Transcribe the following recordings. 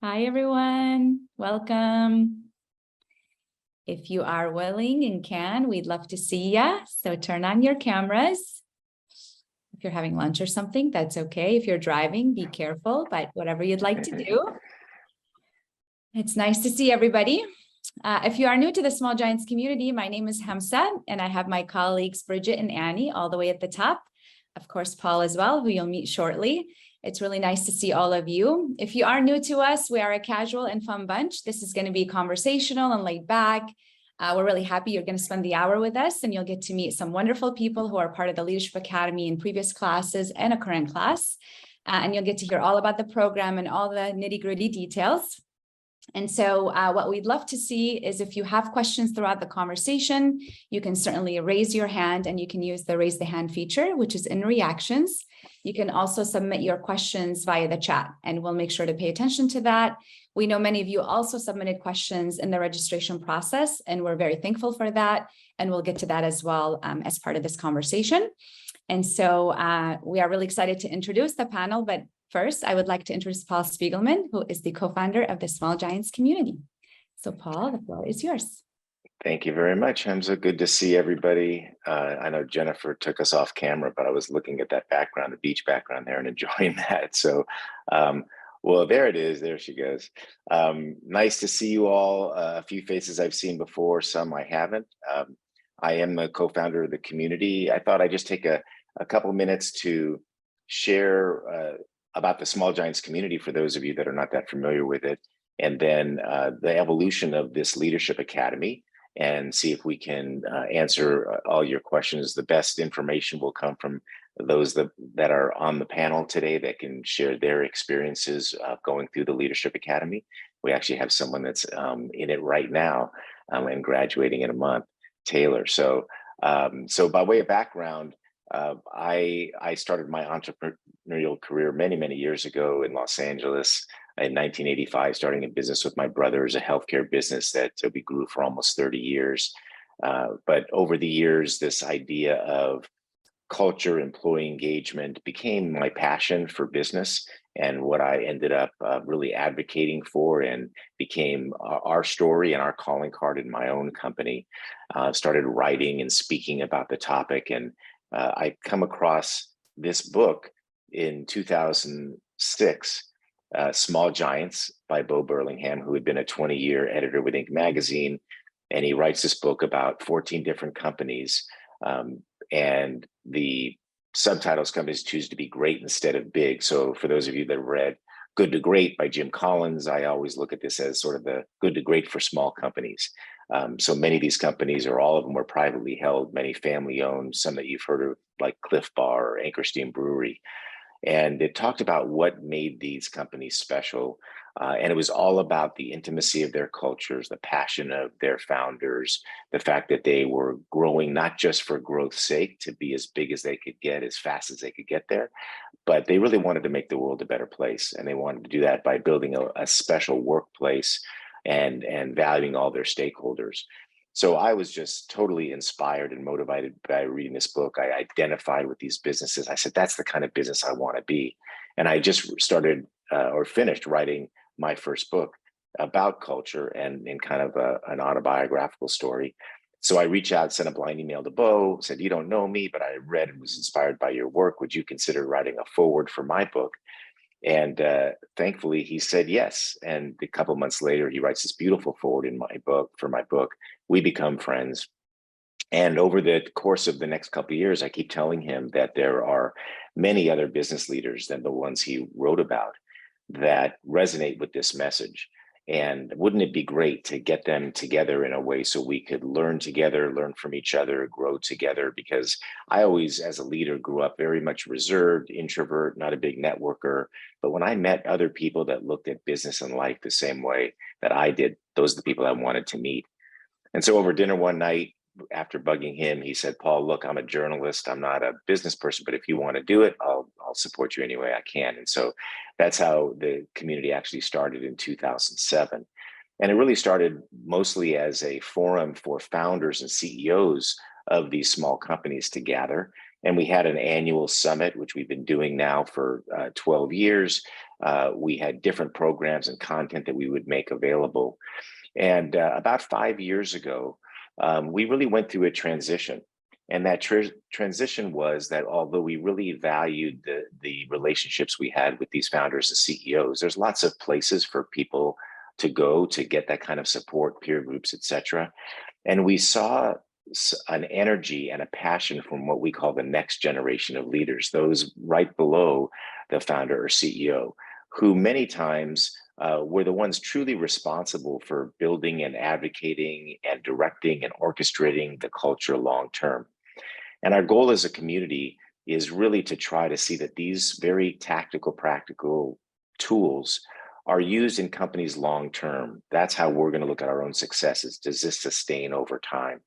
Hi, everyone. Welcome. If you are willing and can, we'd love to see you. So turn on your cameras. If you're having lunch or something, that's okay. If you're driving, be careful, but whatever you'd like to do. It's nice to see everybody. If you are new to the Small Giants community, my name is Hamsa, and I have my colleagues Bridget and Annie all the way at the top. Of course, Paul as well, who you'll meet shortly. It's really nice to see all of you. If you are new to us, we are a casual and fun bunch. This is going to be conversational and laid back. We're really happy you're going to spend the hour with us, and you'll get to meet some wonderful people who are part of the Leadership Academy in previous classes and a current class. And you'll get to hear all about the program and all the nitty-gritty details. And so what we'd love to see is if you have questions throughout the conversation, you can certainly raise your hand, and you can use the raise the hand feature, which is in reactions. You can also submit your questions via the chat, and we'll make sure to pay attention to that. We know many of you also submitted questions in the registration process, and we're very thankful for that. And we'll get to that as well as part of this conversation. And so we are really excited to introduce the panel, but first, I would like to introduce Paul Spiegelman, who is the co-founder of the Small Giants community. So Paul, the floor is yours. Thank you very much, Hamza. Good to see everybody. I know Jennifer took us off camera, but I was looking at that background, the beach background there, and enjoying that. So, well, there it is. There she goes. Nice to see you all. A few faces I've seen before, some I haven't. I am the co-founder of the community. I thought I'd just take a couple minutes to share about the Small Giants community for those of you that are not that familiar with it, and then the evolution of this Leadership Academy, and see if we can answer all your questions. The best information will come from those that are on the panel today that can share their experiences going through the Leadership Academy. We actually have someone that's in it right now and graduating in a month, Taylor. So by way of background, I started my entrepreneurial career many years ago in Los Angeles in 1985, starting a business with my brothers, a healthcare business that we grew for almost 30 years. But over the years, this idea of culture, employee engagement became my passion for business, and what I ended up really advocating for, and became our story and our calling card in my own company. Started writing and speaking about the topic, and I come across this book in 2006, Small Giants by Bo Burlingham, who had been a 20-year editor with Inc. magazine. And he writes this book about 14 different companies. And the subtitles, companies choose to be great instead of big. So for those of you that have read Good to Great by Jim Collins, I always look at this as sort of the good to great for small companies. So many of these companies, or all of them, were privately held, many family owned, some that you've heard of like Cliff Bar or Anchor Steam Brewery. And it talked about what made these companies special. And it was all about the intimacy of their cultures, the passion of their founders, the fact that they were growing not just for growth's sake, to be as big as they could get, as fast as they could get there, but they really wanted to make the world a better place. And they wanted to do that by building a special workplace and valuing all their stakeholders. So I was just totally inspired and motivated by reading this book. I identified with these businesses. I said, that's the kind of business I want to be. And I just started or finished writing my first book about culture and kind of an autobiographical story. So I reached out, sent a blind email to Bo, said, you don't know me, but I read and was inspired by your work. Would you consider writing a foreword for my book? And thankfully, he said yes. And a couple of months later, he writes this beautiful foreword in my book, for my book. We become friends. And over the course of the next couple of years, I keep telling him that there are many other business leaders than the ones he wrote about that resonate with this message. And wouldn't it be great to get them together in a way so we could learn together, learn from each other, grow together? Because I always, as a leader, grew up very much reserved, introvert, not a big networker. But when I met other people that looked at business and life the same way that I did, those are the people I wanted to meet. And so over dinner one night, after bugging him, he said, Paul, look, I'm a journalist. I'm not a business person, but if you want to do it, I'll support you any way I can. And so that's how the community actually started in 2007. And it really started mostly as a forum for founders and CEOs of these small companies to gather. And we had an annual summit, which we've been doing now for 12 years. We had different programs and content that we would make available. And about 5 years ago, we really went through a transition. And that transition was that although we really valued the relationships we had with these founders and CEOs, there's lots of places for people to go to get that kind of support, peer groups, et cetera. And we saw an energy and a passion from what we call the next generation of leaders, those right below the founder or CEO, who many times were the ones truly responsible for building and advocating and directing and orchestrating the culture long term. And our goal as a community is really to try to see that these very tactical, practical tools are used in companies long term. That's how we're going to look at our own successes. Does this sustain over time?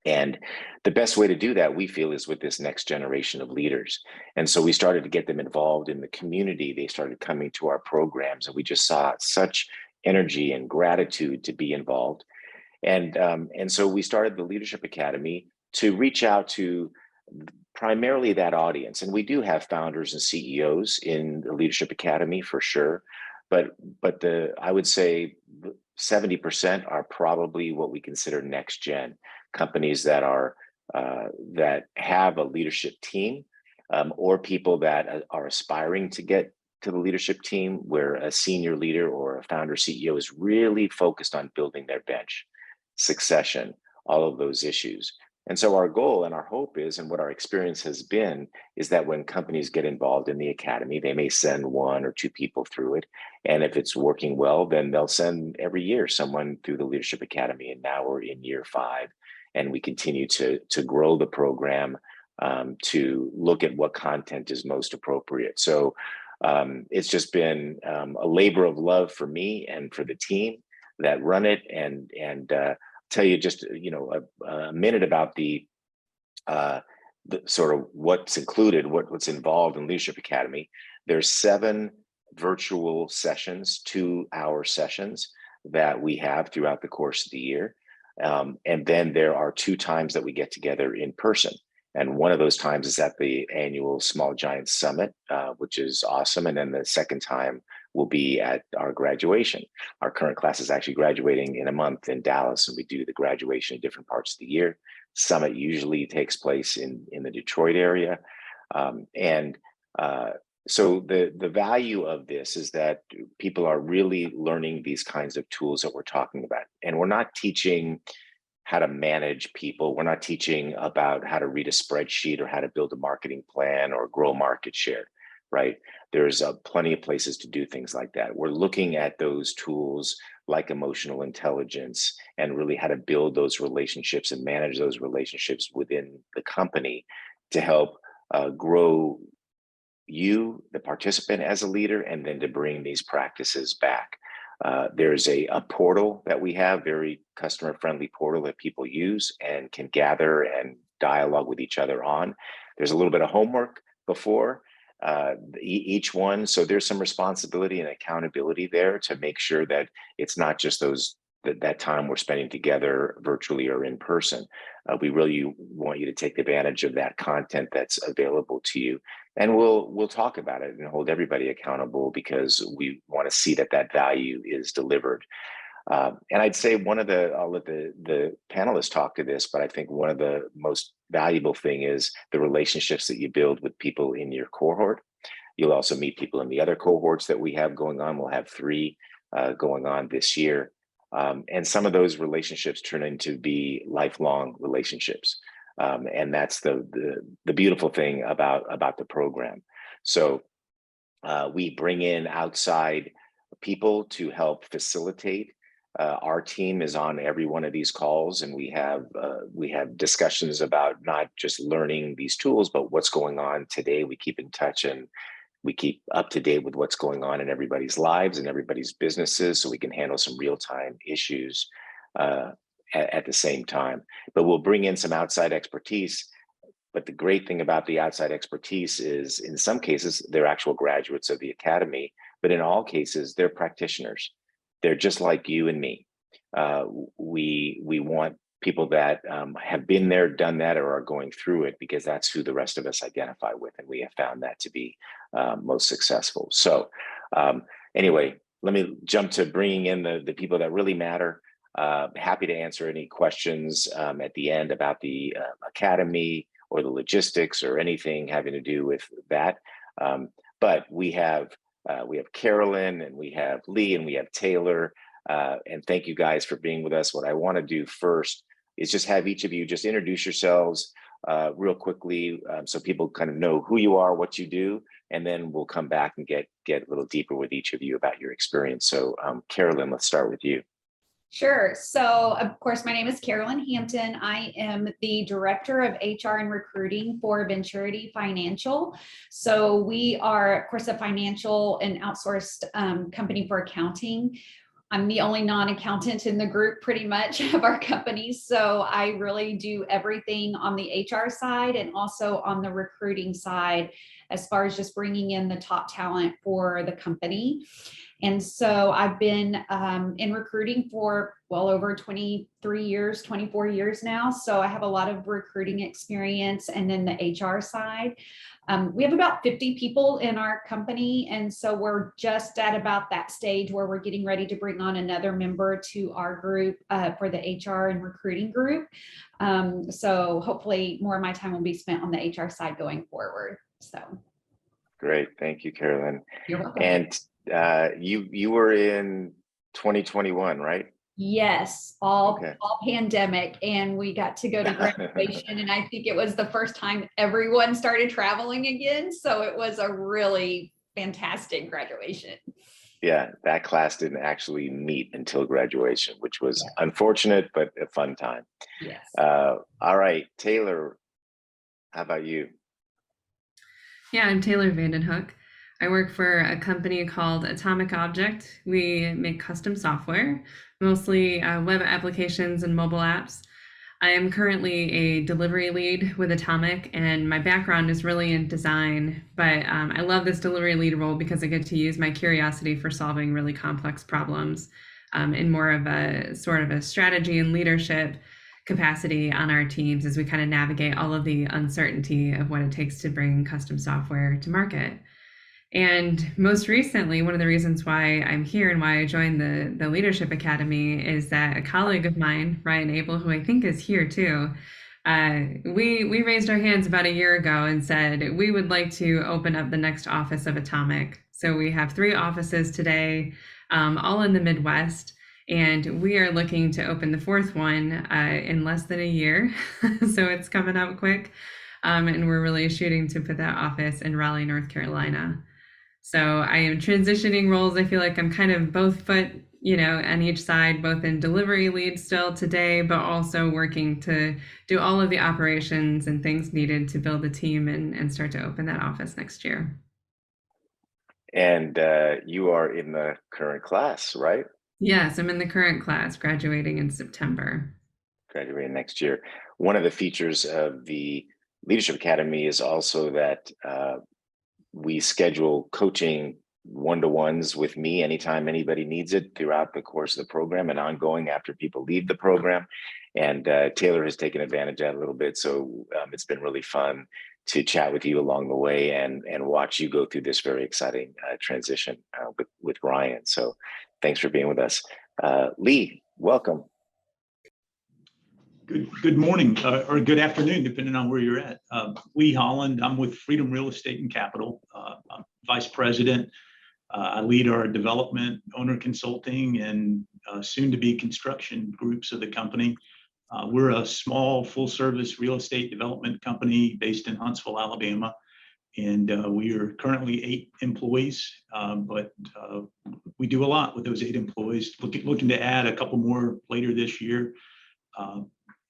And the best way to do that, we feel, is with this next generation of leaders. And so we started to get them involved in the community. They started coming to our programs, and we just saw such energy and gratitude to be involved. And so we started the Leadership Academy to reach out to primarily that audience. And we do have founders and CEOs in the Leadership Academy for sure. But I would say 70% are probably what we consider next gen companies that are that have a leadership team, or people that are aspiring to get to the leadership team, where a senior leader or a founder CEO is really focused on building their bench, succession, all of those issues. And so our goal and our hope is, and what our experience has been, is that when companies get involved in the academy, they may send one or two people through it. And if it's working well, then they'll send every year someone through the Leadership Academy. And now we're in year 5, and we continue to grow the program, to look at what content is most appropriate. So it's just been a labor of love for me and for the team that run it. And tell you just a minute about the sort of what's included, what's involved in Leadership Academy. There's 7 virtual sessions, 2-hour sessions that we have throughout the course of the year. And then there are 2 times that we get together in person. And one of those times is at the annual Small Giants Summit, which is awesome. And then the second time will be at our graduation. Our current class is actually graduating in a month in Dallas, and we do the graduation in different parts of the year. Summit usually takes place in the Detroit area. So the value of this is that people are really learning these kinds of tools that we're talking about. And we're not teaching how to manage people. We're not teaching about how to read a spreadsheet or how to build a marketing plan or grow market share, right? There's plenty of places to do things like that. We're looking at those tools like emotional intelligence and really how to build those relationships and manage those relationships within the company to help grow you, the participant, as a leader, and then to bring these practices back. There's a portal that we have, very customer-friendly portal that people use and can gather and dialogue with each other on. There's a little bit of homework before each one. So there's some responsibility and accountability there to make sure that it's not just that time we're spending together virtually or in person. We really want you to take advantage of that content that's available to you. And we'll talk about it and hold everybody accountable, because we want to see that value is delivered. And I'd say I'll let the panelists talk to this, but I think one of the most valuable thing is the relationships that you build with people in your cohort. You'll also meet people in the other cohorts that we have going on. We'll have 3 going on this year. And some of those relationships turn into be lifelong relationships. And that's the beautiful thing about the program. So we bring in outside people to help facilitate. Our team is on every one of these calls, and we have discussions about not just learning these tools, but what's going on today. We keep in touch and we keep up to date with what's going on in everybody's lives and everybody's businesses, so we can handle some real-time issues at the same time. But we'll bring in some outside expertise. But the great thing about the outside expertise is, in some cases, they're actual graduates of the academy, but in all cases, they're practitioners. They're just like you and me. We want people that have been there, done that, or are going through it, because that's who the rest of us identify with, and we have found that to be most successful. So Anyway, let me jump to bringing in the people that really matter. Happy to answer any questions at the end about the academy or the logistics or anything having to do with that. But we have Carolyn, and we have Lee, and we have Taylor. And thank you guys for being with us. What I want to do first is just have each of you just introduce yourselves real quickly, so people kind of know who you are, what you do, and then we'll come back and get a little deeper with each of you about your experience. So Carolyn, let's start with you. Sure. So, of course, my name is Carolyn Hampton. I am the Director of HR and Recruiting for Venturity Financial. So we are, of course, a financial and outsourced company for accounting. I'm the only non-accountant in the group pretty much of our company. So I really do everything on the HR side and also on the recruiting side, as far as just bringing in the top talent for the company. And so I've been in recruiting for well over 23 years, 24 years now. So I have a lot of recruiting experience. And then the HR side, we have about 50 people in our company. And so we're just at about that stage where we're getting ready to bring on another member to our group for the HR and recruiting group. So hopefully more of my time will be spent on the HR side going forward. So great. Thank you, Carolyn. You're welcome. And you were in 2021, right? Yes, all pandemic, and we got to go to graduation, and I think it was the first time everyone started traveling again. So it was a really fantastic graduation. Yeah, that class didn't actually meet until graduation, which was unfortunate, but a fun time. Yes. All right, Taylor, how about you? Yeah, I'm Taylor Vandenhoek. I work for a company called Atomic Object. We make custom software, mostly web applications and mobile apps. I am currently a delivery lead with Atomic, and my background is really in design, but I love this delivery lead role because I get to use my curiosity for solving really complex problems in more of a sort of a strategy and leadership capacity on our teams as we kind of navigate all of the uncertainty of what it takes to bring custom software to market. And most recently, one of the reasons why I'm here and why I joined the Leadership Academy is that a colleague of mine, Ryan Abel, who I think is here too, we raised our hands about a year ago and said we would like to open up the next office of Atomic. So we have 3 offices today, all in the Midwest, and we are looking to open the 4th one in less than a year. So it's coming up quick, and we're really shooting to put that office in Raleigh, North Carolina. So I am transitioning roles. I feel like I'm kind of both foot, on each side, both in delivery lead still today, but also working to do all of the operations and things needed to build the team and start to open that office next year. And you are in the current class, right? Yes, I'm in the current class, graduating in September. Graduating next year. One of the features of the Leadership Academy is also that we schedule coaching one-to-ones with me anytime anybody needs it throughout the course of the program and ongoing after people leave the program. And Taylor has taken advantage of that a little bit. So it's been really fun to chat with you along the way and watch you go through this very exciting transition with Ryan. So thanks for being with us. Lee, welcome. Good morning or good afternoon, depending on where you're at. Lee Holland, I'm with Freedom Real Estate and Capital. I'm Vice President. I lead our development, owner consulting, and soon to be construction groups of the company. We're a small full-service real estate development company based in Huntsville, Alabama. And we are currently 8 employees, but we do a lot with those 8 employees, looking to add a couple more later this year.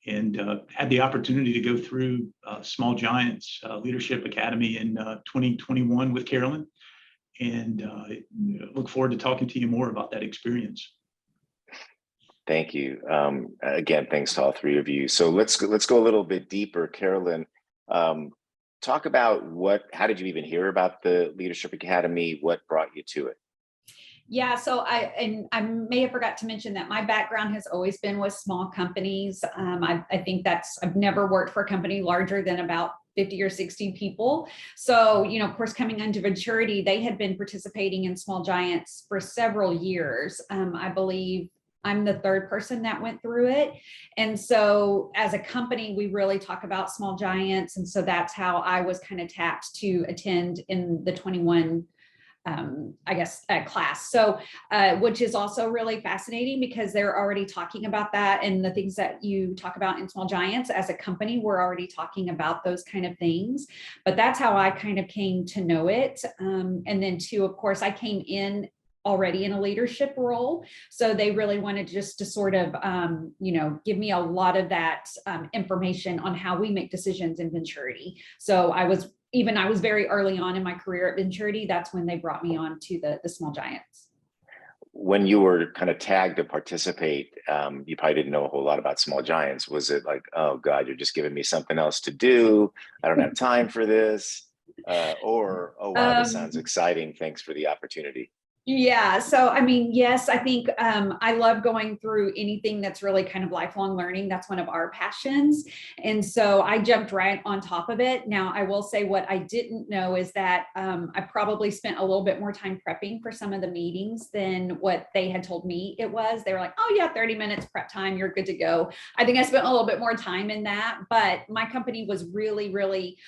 And had the opportunity to go through Small Giants Leadership Academy in 2021 with Carolyn, and look forward to talking to you more about that experience. Thank you. Again, thanks to all 3 of you. So let's go a little bit deeper. Carolyn, talk about how did you even hear about the Leadership Academy? What brought you to it? Yeah, so I may have forgot to mention that my background has always been with small companies. I think I've never worked for a company larger than about 50 or 60 people. So, of course, coming into Venturity, they had been participating in Small Giants for several years. I believe I'm the third person that went through it. And so as a company, we really talk about Small Giants. And so that's how I was kind of tapped to attend in the 21 class. So, which is also really fascinating because they're already talking about that, and the things that you talk about in Small Giants as a company, we're already talking about those kind of things. But that's how I kind of came to know it. And then too, of course, I came in already in a leadership role. So they really wanted just to sort of, give me a lot of that information on how we make decisions in Venturity. So I was very early on in my career at Venturity. That's when they brought me on to the Small Giants. When you were kind of tagged to participate, you probably didn't know a whole lot about Small Giants. Was it like, oh God, you're just giving me something else to do, I don't have time for this? Or, oh wow, this sounds exciting, thanks for the opportunity? Yeah. So, I mean, yes, I think I love going through anything that's really kind of lifelong learning. That's one of our passions. And so I jumped right on top of it. Now, I will say what I didn't know is that I probably spent a little bit more time prepping for some of the meetings than what they had told me it was. They were like, oh yeah, 30 minutes prep time, you're good to go. I think I spent a little bit more time in that, but my company was really, really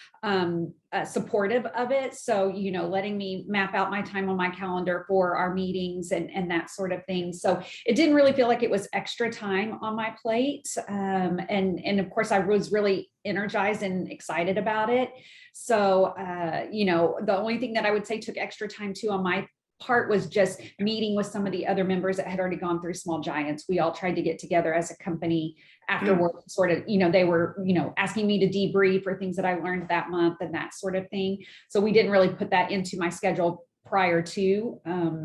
supportive of it. So, letting me map out my time on my calendar for our meetings and that sort of thing. So it didn't really feel like it was extra time on my plate. And of course I was really energized and excited about it. So, the only thing that I would say took extra time too on my part was just meeting with some of the other members that had already gone through Small Giants. We all tried to get together as a company afterward, sort of, they were, asking me to debrief for things that I learned that month and that sort of thing. So we didn't really put that into my schedule prior to,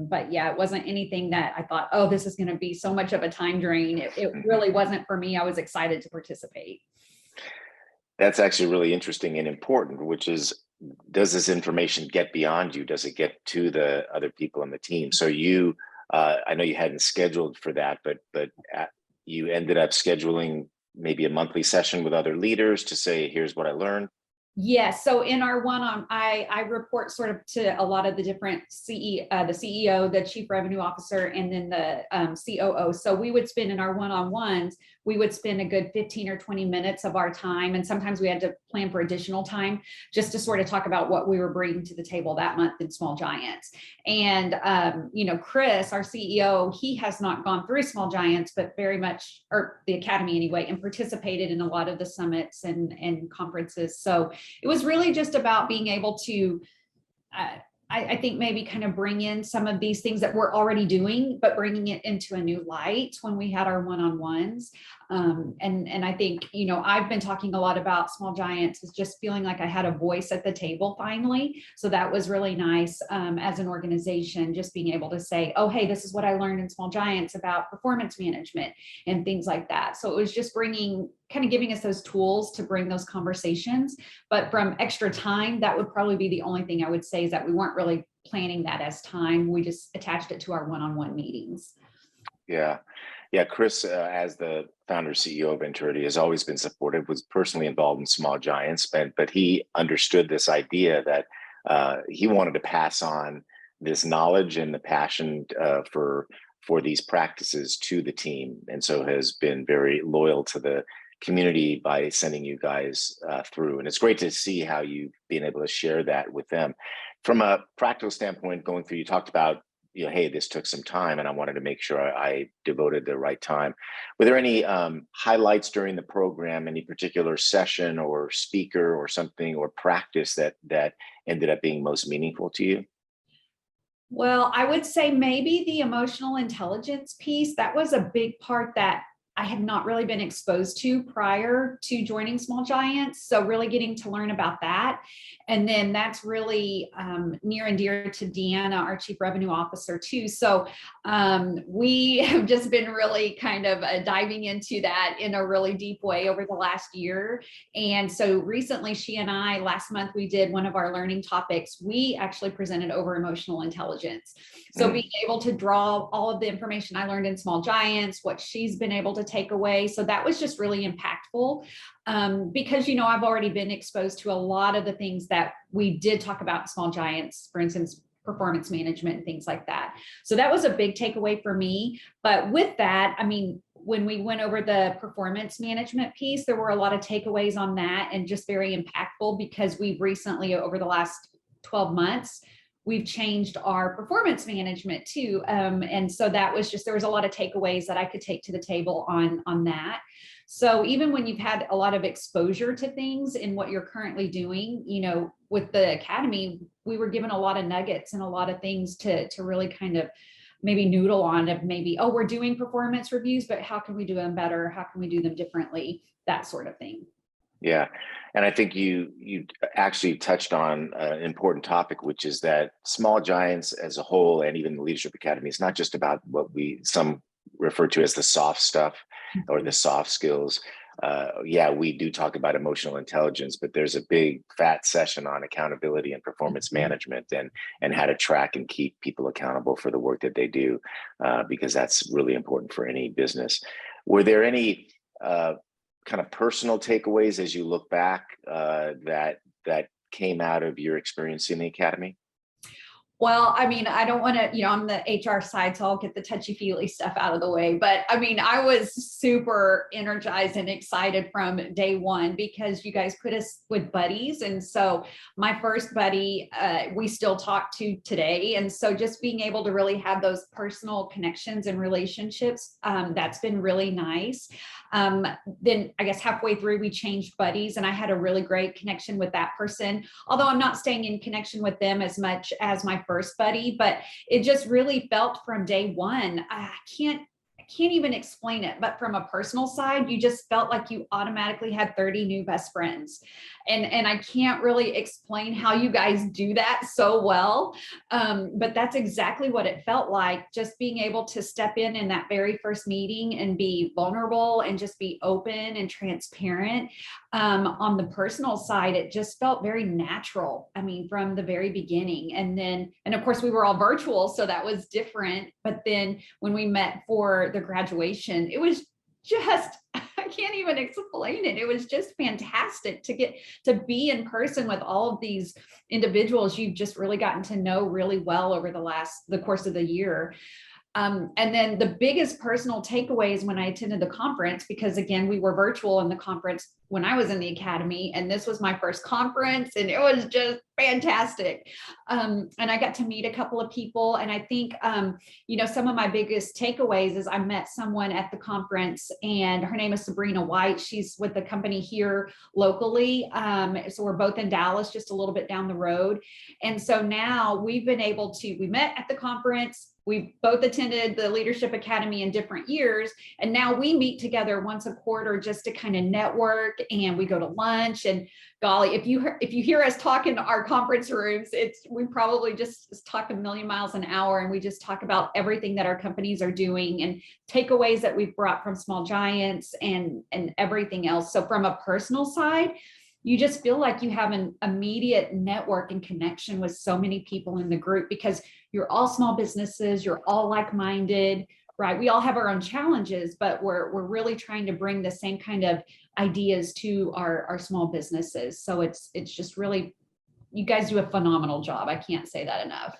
but yeah, it wasn't anything that I thought, oh, this is going to be so much of a time drain. It really wasn't for me. I was excited to participate. That's actually really interesting and important, which is, does this information get beyond you? Does it get to the other people on the team? So you, I know you hadn't scheduled for that, but you ended up scheduling maybe a monthly session with other leaders to say, here's what I learned. Yes. So in our one-on, I report sort of to a lot of the different the CEO, the chief revenue officer, and then the COO. So we would spend in our one-on-ones, we would spend a good 15 or 20 minutes of our time. And sometimes we had to plan for additional time just to sort of talk about what we were bringing to the table that month in Small Giants. And, Chris, our CEO, he has not gone through Small Giants, but very much, or the Academy anyway, and participated in a lot of the summits and conferences. So it was really just about being able to, I think maybe kind of bring in some of these things that we're already doing, but bringing it into a new light when we had our one-on-ones. And I think, I've been talking a lot about Small Giants is just feeling like I had a voice at the table finally. So that was really nice as an organization, just being able to say, oh, hey, this is what I learned in Small Giants about performance management and things like that. So it was just kind of giving us those tools to bring those conversations. But from extra time, that would probably be the only thing I would say is that we weren't really planning that as time. We just attached it to our one-on-one meetings. Yeah. Chris, as the founder CEO of Venturity, has always been supportive, was personally involved in Small Giants, but he understood this idea that he wanted to pass on this knowledge and the passion for these practices to the team. And so has been very loyal to the community by sending you guys through. And it's great to see how you've been able to share that with them. From a practical standpoint, going through, you talked about, hey, this took some time and I wanted to make sure I devoted the right time. Were there any highlights during the program, any particular session or speaker or something or practice that ended up being most meaningful to you? Well, I would say maybe the emotional intelligence piece, that was a big part that I had not really been exposed to prior to joining Small Giants. So really getting to learn about that. And then that's really near and dear to Deanna, our Chief Revenue Officer too. So we have just been really kind of diving into that in a really deep way over the last year. And so recently she and I, last month, we did one of our learning topics. We actually presented over emotional intelligence. So being able to draw all of the information I learned in Small Giants, what she's been able to takeaway. So that was just really impactful because, you know, I've already been exposed to a lot of the things that we did talk about in Small Giants, for instance, performance management and things like that. So that was a big takeaway for me. But with that, I mean, when we went over the performance management piece, there were a lot of takeaways on that and just very impactful because we've recently, over the last 12 months, we've changed our performance management too. And so that was just, there was a lot of takeaways that I could take to the table on that. So even when you've had a lot of exposure to things in what you're currently doing, you know, with the Academy, we were given a lot of nuggets and a lot of things to really kind of maybe noodle on of maybe, oh, we're doing performance reviews, but how can we do them better? How can we do them differently? That sort of thing. Yeah, and I think you actually touched on an important topic, which is that Small Giants as a whole, and even the Leadership Academy, is not just about what some refer to as the soft stuff or the soft skills. Yeah, we do talk about emotional intelligence, but there's a big fat session on accountability and performance management and how to track and keep people accountable for the work that they do, because that's really important for any business. Were there any kind of personal takeaways as you look back that came out of your experience in the Academy? Well, I mean, I don't want to, you know, I'm the HR side, so I'll get the touchy-feely stuff out of the way. But I mean, I was super energized and excited from day one because you guys put us with buddies. And so my first buddy, we still talk to today. And so just being able to really have those personal connections and relationships, that's been really nice. Then I guess halfway through, we changed buddies and I had a really great connection with that person, although I'm not staying in connection with them as much as my first buddy, but it just really felt from day one. I can't even explain it, but from a personal side, you just felt like you automatically had 30 new best friends. And I can't really explain how you guys do that so well. But that's exactly what it felt like, just being able to step in that very first meeting and be vulnerable and just be open and transparent. On the personal side, it just felt very natural. I mean, from the very beginning. And of course we were all virtual, so that was different. But then when we met for the graduation, it was just, I can't even explain it. It was just fantastic to get to be in person with all of these individuals you've just really gotten to know really well over the course of the year. And then the biggest personal takeaways when I attended the conference, because again, we were virtual in the conference when I was in the Academy, and this was my first conference and it was just fantastic. And I got to meet a couple of people. And I think, you know, some of my biggest takeaways is I met someone at the conference and her name is Sabrina White. She's with the company here locally. So we're both in Dallas, just a little bit down the road. And so now we've been able to, we met at the conference. We both attended the Leadership Academy in different years. And now we meet together once a quarter just to kind of network, and we go to lunch. And golly, if you hear us talk in our conference rooms, we probably just talk a million miles an hour, and we just talk about everything that our companies are doing and takeaways that we've brought from Small Giants and everything else. So from a personal side, you just feel like you have an immediate network and connection with so many people in the group because you're all small businesses, you're all like-minded, right? We all have our own challenges, but we're really trying to bring the same kind of ideas to our small businesses. So it's just really, you guys do a phenomenal job. I can't say that enough.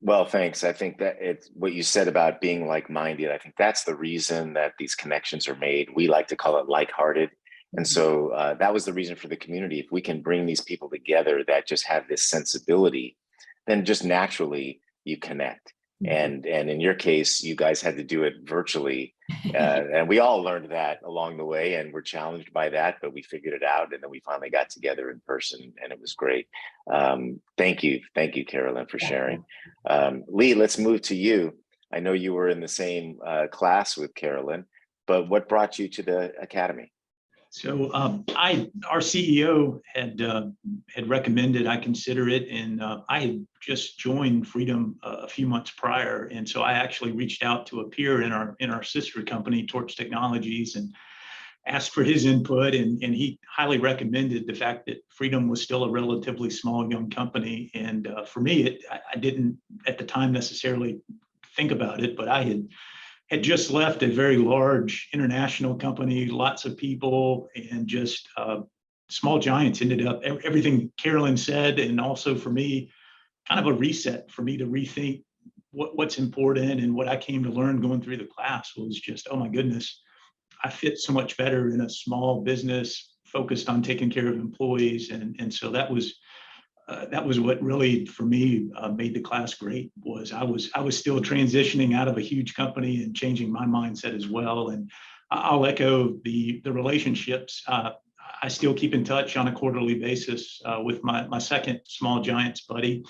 Well, thanks. I think that it's what you said about being like-minded. I think that's the reason that these connections are made. We like to call it like-hearted. And so that was the reason for the community. If we can bring these people together that just have this sensibility, then just naturally you connect. And in your case, you guys had to do it virtually. And we all learned that along the way and were challenged by that, but we figured it out. And then we finally got together in person and it was great. Thank you. Thank you, Carolyn, for sharing. Lee, let's move to you. I know you were in the same class with Carolyn, but what brought you to the Academy? So our CEO had recommended I consider it, and I had just joined Freedom a few months prior, and so I actually reached out to a peer in our sister company, Torch Technologies, and asked for his input, and he highly recommended the fact that Freedom was still a relatively small young company, and for me, I didn't at the time necessarily think about it, but I had had just left a very large international company, lots of people, and just small giants ended up, everything Carolyn said, and also for me, kind of a reset for me to rethink what's important. And what I came to learn going through the class was just, oh my goodness, I fit so much better in a small business focused on taking care of employees. And so that was what really for me made the class great. Was I was still transitioning out of a huge company and changing my mindset as well. And I'll echo the relationships. I still keep in touch on a quarterly basis with my second small giants buddy.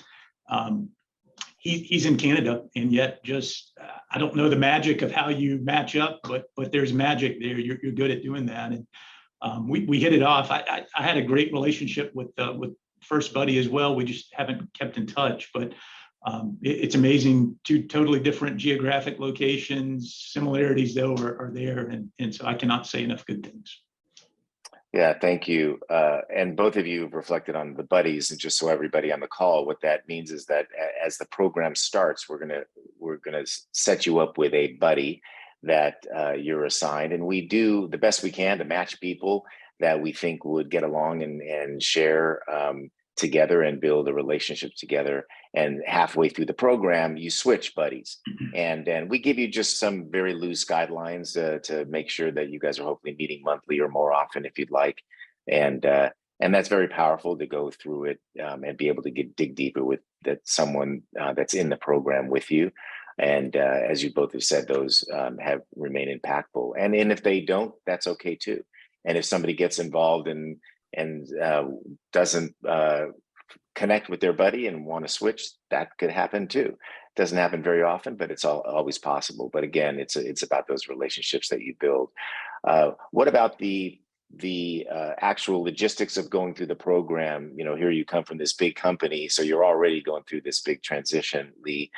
He's in Canada, and yet just I don't know the magic of how you match up, but there's magic there. You're good at doing that, and we hit it off. I had a great relationship with first buddy as well. We just haven't kept in touch, but it's amazing. Two totally different geographic locations. Similarities though are there, and so I cannot say enough good things. Yeah, thank you. And both of you have reflected on the buddies, and just so everybody on the call, what that means is that as the program starts, we're gonna set you up with a buddy that you're assigned, and we do the best we can to match people that we think would get along and share together and build a relationship together. And halfway through the program, you switch buddies. And then we give you just some very loose guidelines to make sure that you guys are hopefully meeting monthly or more often if you'd like. And that's very powerful to go through it and be able to dig deeper with someone that's in the program with you. And as you both have said, those have remained impactful. And if they don't, that's okay too. And if somebody gets involved and doesn't connect with their buddy and want to switch, that could happen too. It doesn't happen very often, but it's always possible. But again, it's about those relationships that you build. What about the actual logistics of going through the program? You know, here you come from this big company, so you're already going through this big transition, Lee.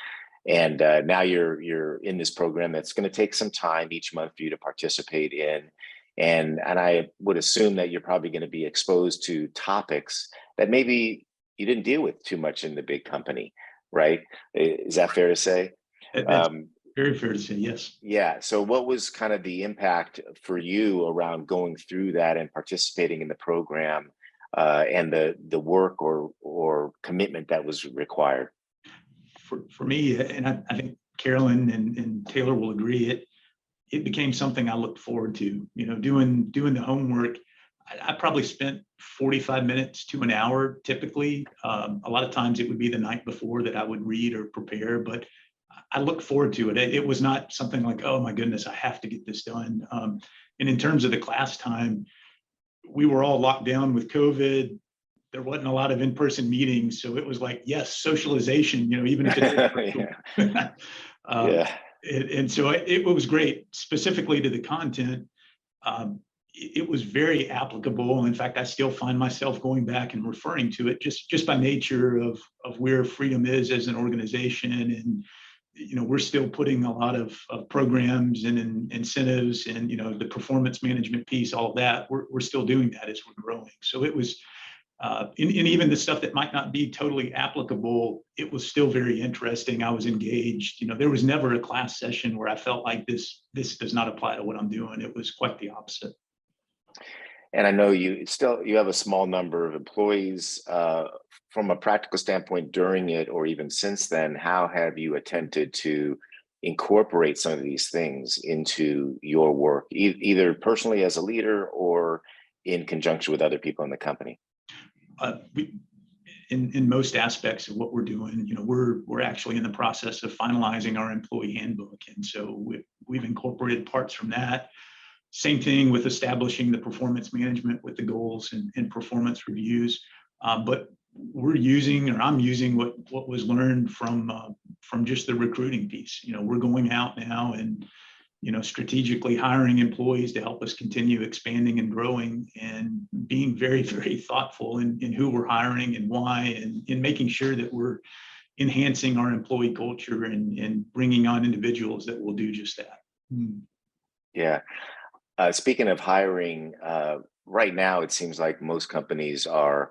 And now you're in this program that's going to take some time each month for you to participate in. And I would assume that you're probably going to be exposed to topics that maybe you didn't deal with too much in the big company, right? Is that fair to say? That's very fair to say, yes. Yeah. So what was kind of the impact for you around going through that and participating in the program and the work or commitment that was required? For me, and I think Carolyn and Taylor will agree, it became something I looked forward to. You know, doing the homework. I probably spent 45 minutes to an hour typically. A lot of times it would be the night before that I would read or prepare, but I looked forward to it. It was not something like, oh my goodness, I have to get this done. And in terms of the class time, we were all locked down with COVID. There wasn't a lot of in-person meetings, so it was like, yes, socialization, you know, even if it's yeah. And so it was great. Specifically to the content, it was very applicable. In fact, I still find myself going back and referring to it just by nature of where Freedom is as an organization. And you know, we're still putting a lot of programs and incentives and, you know, the performance management piece, all of that. We're still doing that as we're growing. So it was, and even the stuff that might not be totally applicable, it was still very interesting. I was engaged. You know, there was never a class session where I felt like this does not apply to what I'm doing. It was quite the opposite. And I know you have a small number of employees. From a practical standpoint during it or even since then, how have you attempted to incorporate some of these things into your work, either personally as a leader or in conjunction with other people in the company? In most aspects of what we're doing, you know, we're actually in the process of finalizing our employee handbook. And so we've incorporated parts from that. Same thing with establishing the performance management with the goals and performance reviews. But I'm using what was learned from just the recruiting piece. You know, we're going out now and, you know, strategically hiring employees to help us continue expanding and growing, and being very, very thoughtful in who we're hiring and why, and in making sure that we're enhancing our employee culture and bringing on individuals that will do just that. Yeah. Speaking of hiring, right now, it seems like most companies are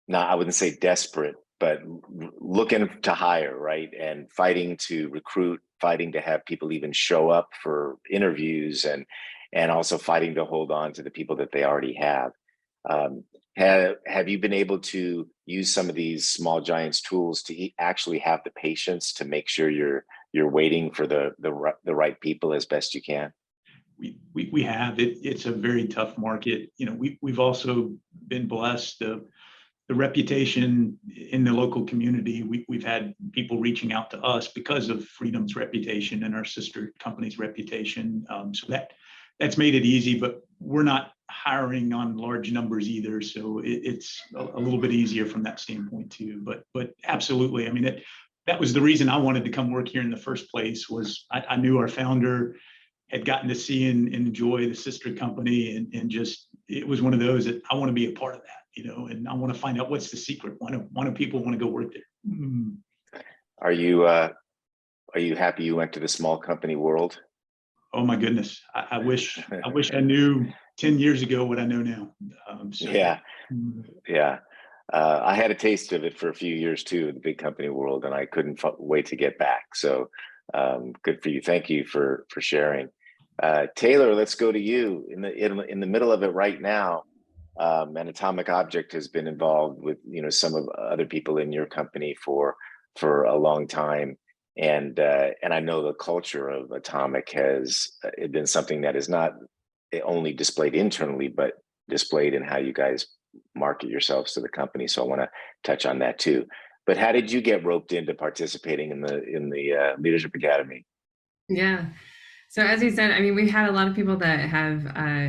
not, I wouldn't say desperate, but looking to hire, right? And fighting to recruit fighting to have people even show up for interviews, and also fighting to hold on to the people that they already have. Have you been able to use some of these small giants tools to actually have the patience to make sure you're waiting for the right people as best you can? We have it. It's a very tough market. You know, we've also been blessed. The reputation in the local community, we've had people reaching out to us because of Freedom's reputation and our sister company's reputation. So that's made it easy, but we're not hiring on large numbers either. So it's a little bit easier from that standpoint too. But absolutely, I mean, that was the reason I wanted to come work here in the first place. Was I knew our founder had gotten to see and enjoy the sister company, and just, it was one of those that I want to be a part of that, you know, and I want to find out what's the secret. Why do people want to go work there? Are you happy you went to the small company world? Oh my goodness. I wish I knew 10 years ago what I know now. Yeah. I had a taste of it for a few years too, in the big company world, and I couldn't wait to get back. So good for you. Thank you for sharing. Taylor, let's go to you. In the middle of it right now, and Atomic Object has been involved with, you know, some of other people in your company for a long time, and I know the culture of Atomic has been something that is not only displayed internally, but displayed in how you guys market yourselves to the company. So I want to touch on that too. But how did you get roped into participating in the Leadership Academy? Yeah. So as you said, I mean, we've had a lot of people that have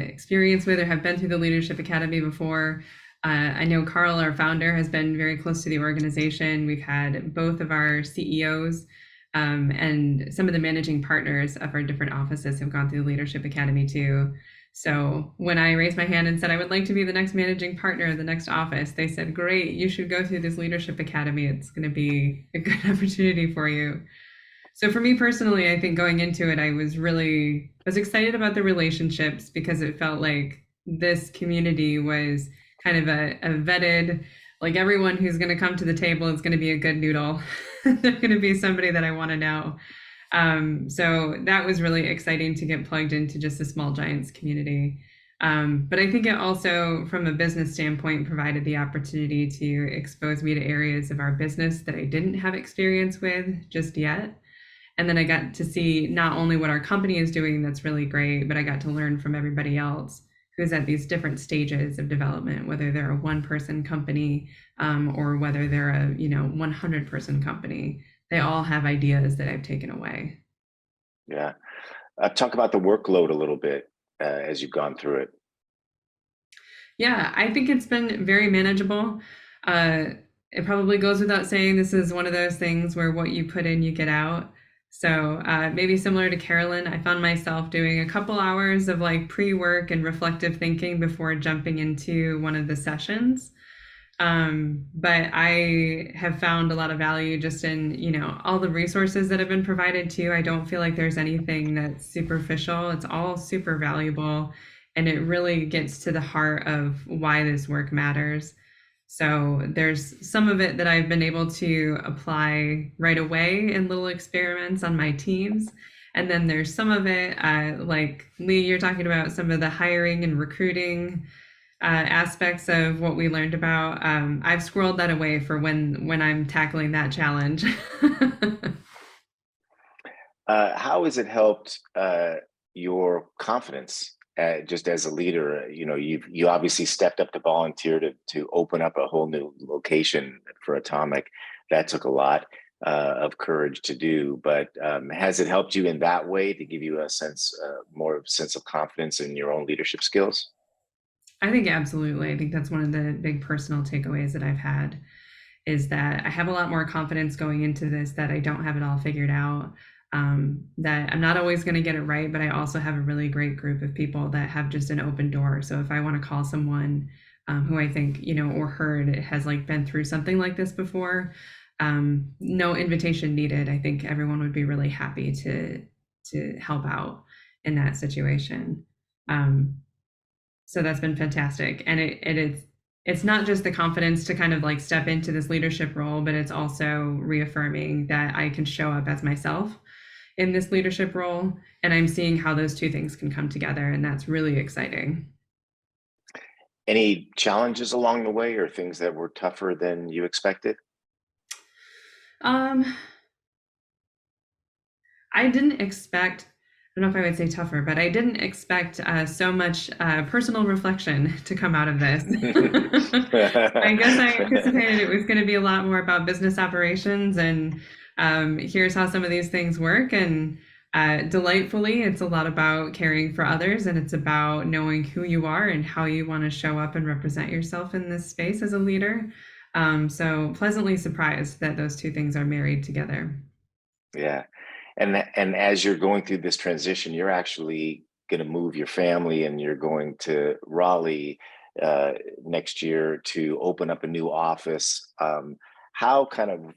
experience with or have been through the Leadership Academy before. I know Carl, our founder, has been very close to the organization. We've had both of our CEOs and some of the managing partners of our different offices have gone through the Leadership Academy too. So when I raised my hand and said I would like to be the next managing partner of the next office, they said, great, you should go through this Leadership Academy. It's going to be a good opportunity for you. So for me personally, I think going into it, I was excited about the relationships, because it felt like this community was kind of a vetted, like everyone who's going to come to the table is going to be a good noodle. They're going to be somebody that I want to know. So that was really exciting to get plugged into just the Small Giants community. But I think it also, from a business standpoint, provided the opportunity to expose me to areas of our business that I didn't have experience with just yet. And then I got to see not only what our company is doing that's really great, but I got to learn from everybody else who's at these different stages of development, whether they're a one-person company or whether they're a 100-person company. They all have ideas that I've taken away. Yeah. Talk about the workload a little bit as you've gone through it. Yeah, I think it's been very manageable. It probably goes without saying, this is one of those things where what you put in, you get out. So maybe similar to Carolyn, I found myself doing a couple hours of like pre-work and reflective thinking before jumping into one of the sessions. But I have found a lot of value just in, all the resources that have been provided to you. I don't feel like there's anything that's superficial. It's all super valuable, and it really gets to the heart of why this work matters. So there's some of it that I've been able to apply right away in little experiments on my teams. And then there's some of it, like Lee, you're talking about some of the hiring and recruiting aspects of what we learned about. I've squirreled that away for when I'm tackling that challenge. How has it helped your confidence just as a leader? You obviously stepped up to volunteer to open up a whole new location for Atomic. That took a lot of courage to do, but has it helped you in that way to give you a more sense of confidence in your own leadership skills? I think absolutely. I think that's one of the big personal takeaways that I've had, is that I have a lot more confidence going into this, that I don't have it all figured out, that I'm not always going to get it right, but I also have a really great group of people that have just an open door. So if I want to call someone who I think, or heard has like been through something like this before, no invitation needed. I think everyone would be really happy to help out in that situation. So that's been fantastic. And it's not just the confidence to kind of like step into this leadership role, but it's also reaffirming that I can show up as myself in this leadership role, and I'm seeing how those two things can come together, and that's really exciting. Any challenges along the way or things that were tougher than you expected? I didn't expect, I don't know if I would say tougher, but I didn't expect so much personal reflection to come out of this. I guess I anticipated it was going to be a lot more about business operations and here's how some of these things work. And delightfully, it's a lot about caring for others, and it's about knowing who you are and how you want to show up and represent yourself in this space as a leader. So pleasantly surprised that those two things are married together. Yeah. And as you're going through this transition, you're actually going to move your family and you're going to Raleigh next year to open up a new office. How kind of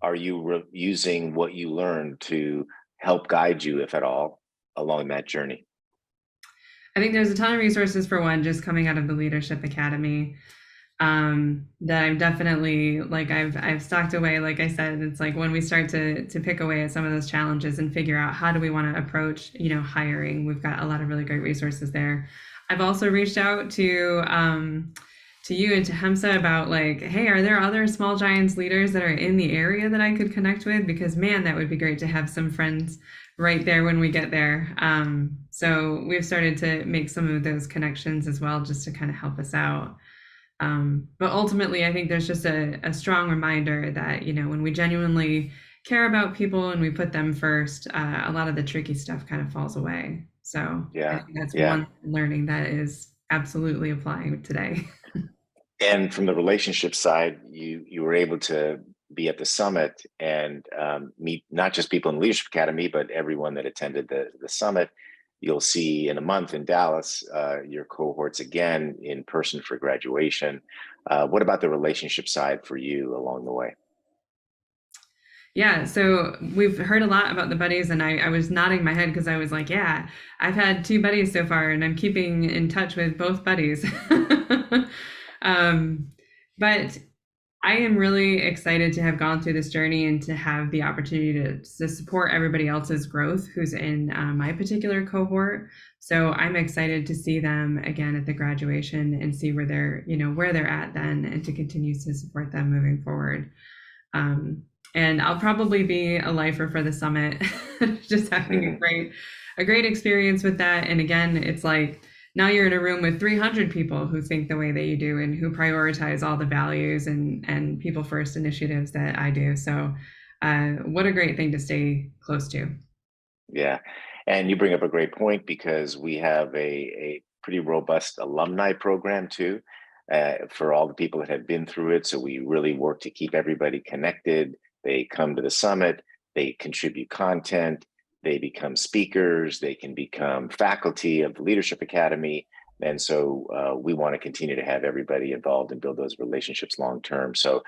are you using what you learned to help guide you, if at all, along that journey? I think there's a ton of resources for one, just coming out of the Leadership Academy. That I'm definitely like I've stocked away. Like I said, it's like when we start to pick away at some of those challenges and figure out how do we want to approach, hiring, we've got a lot of really great resources there. I've also reached out to you and to HEMSA about like, hey, are there other Small Giants leaders that are in the area that I could connect with? Because man, that would be great to have some friends right there when we get there. So we've started to make some of those connections as well, just to kind of help us out. But ultimately, I think there's just a strong reminder that, when we genuinely care about people and we put them first, a lot of the tricky stuff kind of falls away. So I think that's one learning that is absolutely applying today. And from the relationship side, you were able to be at the summit and meet not just people in the Leadership Academy, but everyone that attended the summit. You'll see in a month in Dallas, your cohorts again in person for graduation. What about the relationship side for you along the way? Yeah, so we've heard a lot about the buddies, and I was nodding my head because I was like, yeah, I've had 2 buddies so far, and I'm keeping in touch with both buddies. But I am really excited to have gone through this journey and to have the opportunity to support everybody else's growth who's in my particular cohort. So I'm excited to see them again at the graduation and see where they're at then, and to continue to support them moving forward. And I'll probably be a lifer for the summit, just having a great experience with that. And again, it's like, now you're in a room with 300 people who think the way that you do and who prioritize all the values and people first initiatives that I do. So what a great thing to stay close to. Yeah. And you bring up a great point, because we have a pretty robust alumni program too, for all the people that have been through it. So we really work to keep everybody connected. They come to the summit, they contribute content, they become speakers, they can become faculty of the Leadership Academy. And so we want to continue to have everybody involved and build those relationships long term. So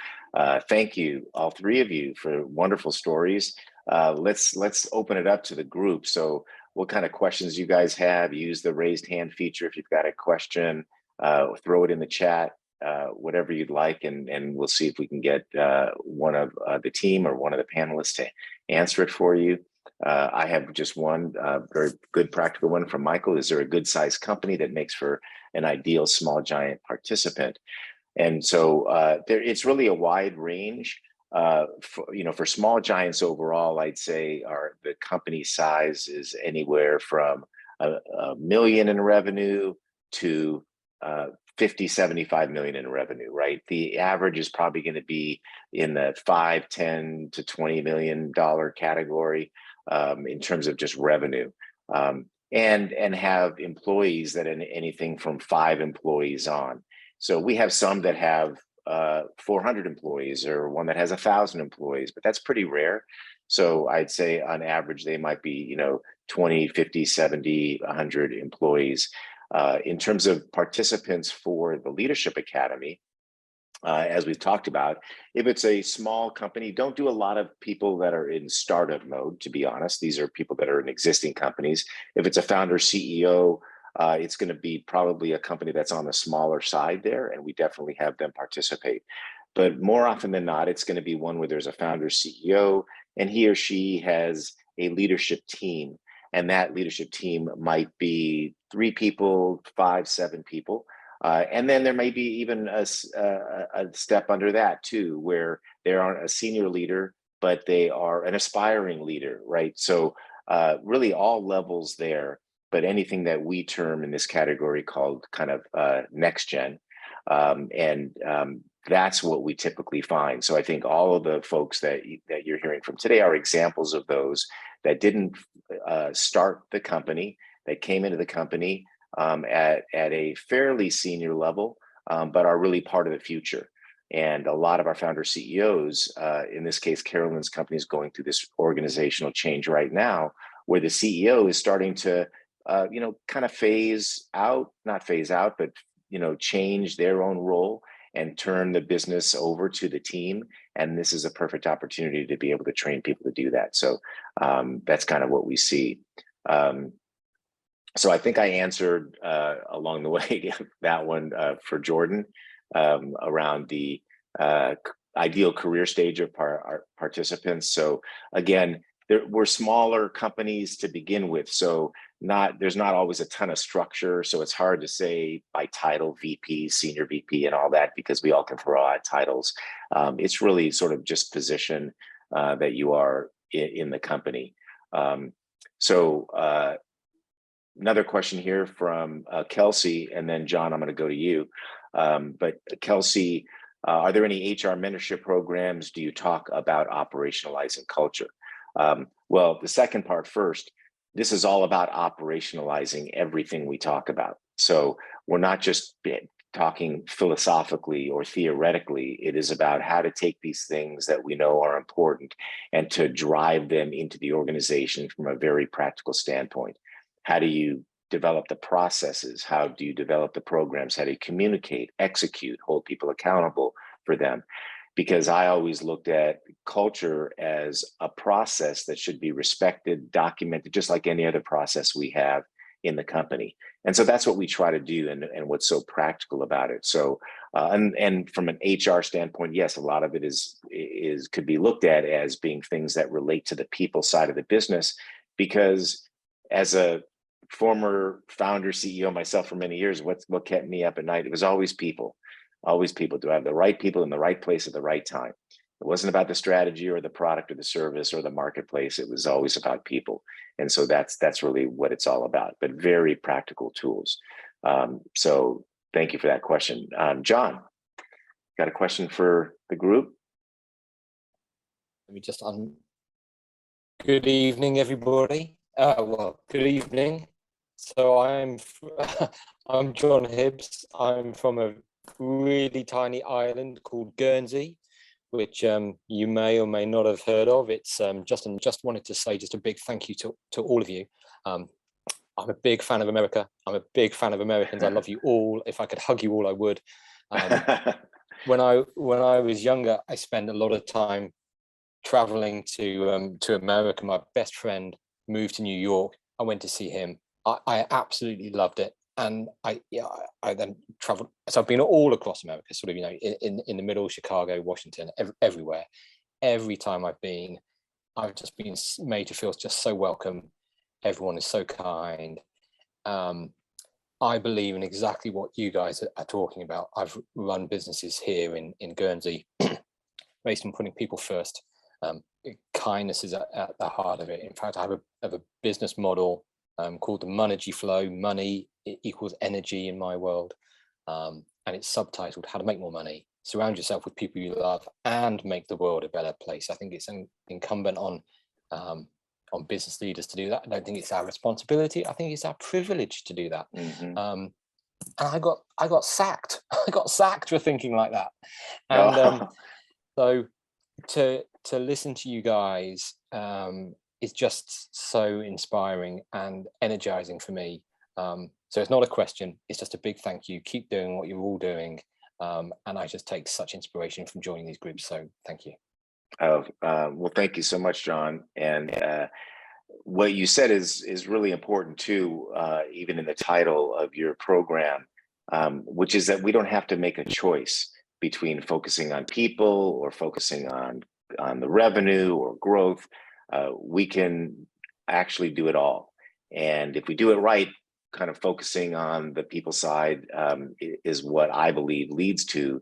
thank you, all 3 of you, for wonderful stories. Let's open it up to the group. So what kind of questions you guys have? Use the raised hand feature if you've got a question, throw it in the chat, whatever you'd like, and we'll see if we can get one of the team or one of the panelists to answer it for you. I have just one very good practical one from Michael. Is there a good sized company that makes for an ideal Small Giant participant? And so it's really a wide range. For Small Giants overall, I'd say the company size is anywhere from a million in revenue to 50, 75 million in revenue, right? The average is probably going to be in the 5, 10 to $20 million category. In terms of just revenue, and have employees that are anything from 5 employees on. So we have some that have 400 employees, or one that has 1,000 employees, but that's pretty rare. So I'd say on average, they might be, 20, 50, 70, 100 employees. In terms of participants for the Leadership Academy, as we've talked about, if it's a small company, don't do a lot of people that are in startup mode, to be honest. These are people that are in existing companies. If it's a founder CEO, it's going to be probably a company that's on the smaller side there, and we definitely have them participate. But more often than not, it's going to be one where there's a founder CEO, and he or she has a leadership team. And that leadership team might be 3 people, 5, 7 people. And then there may be even a step under that too, where they aren't a senior leader, but they are an aspiring leader, right? So really all levels there, but anything that we term in this category called kind of next gen. That's what we typically find. So I think all of the folks that you're hearing from today are examples of those that didn't start the company, that came into the company at a fairly senior level, but are really part of the future. And a lot of our founder CEOs, in this case, Carolyn's company is going through this organizational change right now, where the CEO is starting to, kind of not phase out, but, change their own role and turn the business over to the team. And this is a perfect opportunity to be able to train people to do that. So that's kind of what we see. So I think I answered along the way that one for Jordan around the ideal career stage of our participants. So again, we're smaller companies to begin with. So there's not always a ton of structure. So it's hard to say by title, VP, senior VP and all that, because we all can throw out titles. It's really sort of just position that you are in the company. Another question here from Kelsey, and then John, I'm going to go to you. But Kelsey, are there any HR mentorship programs? Do you talk about operationalizing culture? Well, the second part first, this is all about operationalizing everything we talk about. So we're not just talking philosophically or theoretically. It is about how to take these things that we know are important and to drive them into the organization from a very practical standpoint. How do you develop the processes? How do you develop the programs? How do you communicate, execute, hold people accountable for them? Because I always looked at culture as a process that should be respected, documented, just like any other process we have in the company. And so that's what we try to do, and what's so practical about it. So, and from an HR standpoint, yes, a lot of it could be looked at as being things that relate to the people side of the business, because as a former founder CEO myself for many years, what kept me up at night, it was always people. Always people. Do I have the right people in the right place at the right time? It wasn't about the strategy or the product or the service or the marketplace. It was always about people. And so that's really what it's all about, but very practical tools. So thank you for that question. John, got a question for the group? Let me just Good evening, everybody. Well, good evening. So I'm John Hibbs. I'm from a really tiny island called Guernsey, which you may or may not have heard of. It's just wanted to say just a big thank you to all of you. I'm a big fan of America. I'm a big fan of Americans. I love you all. If I could hug you all, I would. When I was younger, I spent a lot of time traveling to America. My best friend moved to New York. I went to see him. I absolutely loved it. And I then traveled. So I've been all across America, sort of, in the middle, Chicago, Washington, everywhere. Every time I've been, I've just been made to feel just so welcome. Everyone is so kind. I believe in exactly what you guys are talking about. I've run businesses here in Guernsey based on putting people first. Kindness is at the heart of it. In fact, I have a business model called the Monergy Flow. Money equals energy in my world, and it's subtitled "How to Make More Money." Surround yourself with people you love and make the world a better place. I think it's incumbent on business leaders to do that. I don't think it's our responsibility. I think it's our privilege to do that. Mm-hmm. And I got sacked. I got sacked for thinking like that. And so to listen to you guys is just so inspiring and energizing for me. So it's not a question, it's just a big thank you. Keep doing what you're all doing. And I just take such inspiration from joining these groups. So thank you. Well, thank you so much, John. And what you said is really important too, even in the title of your program, which is that we don't have to make a choice between focusing on people or focusing on the revenue or growth. we can actually do it all. And if we do it right, kind of focusing on the people side is what I believe leads to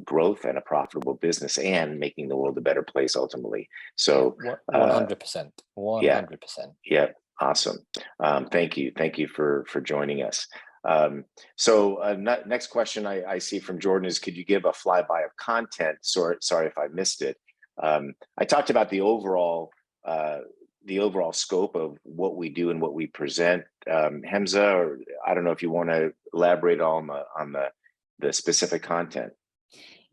growth and a profitable business and making the world a better place ultimately. So 100%. 100%. Yeah, awesome. Thank you for joining us. Next question I see from Jordan is, could you give a flyby of content? Sorry if I missed it. I talked about the overall scope of what we do and what we present. Hamza, or I don't know if you want to elaborate on the specific content.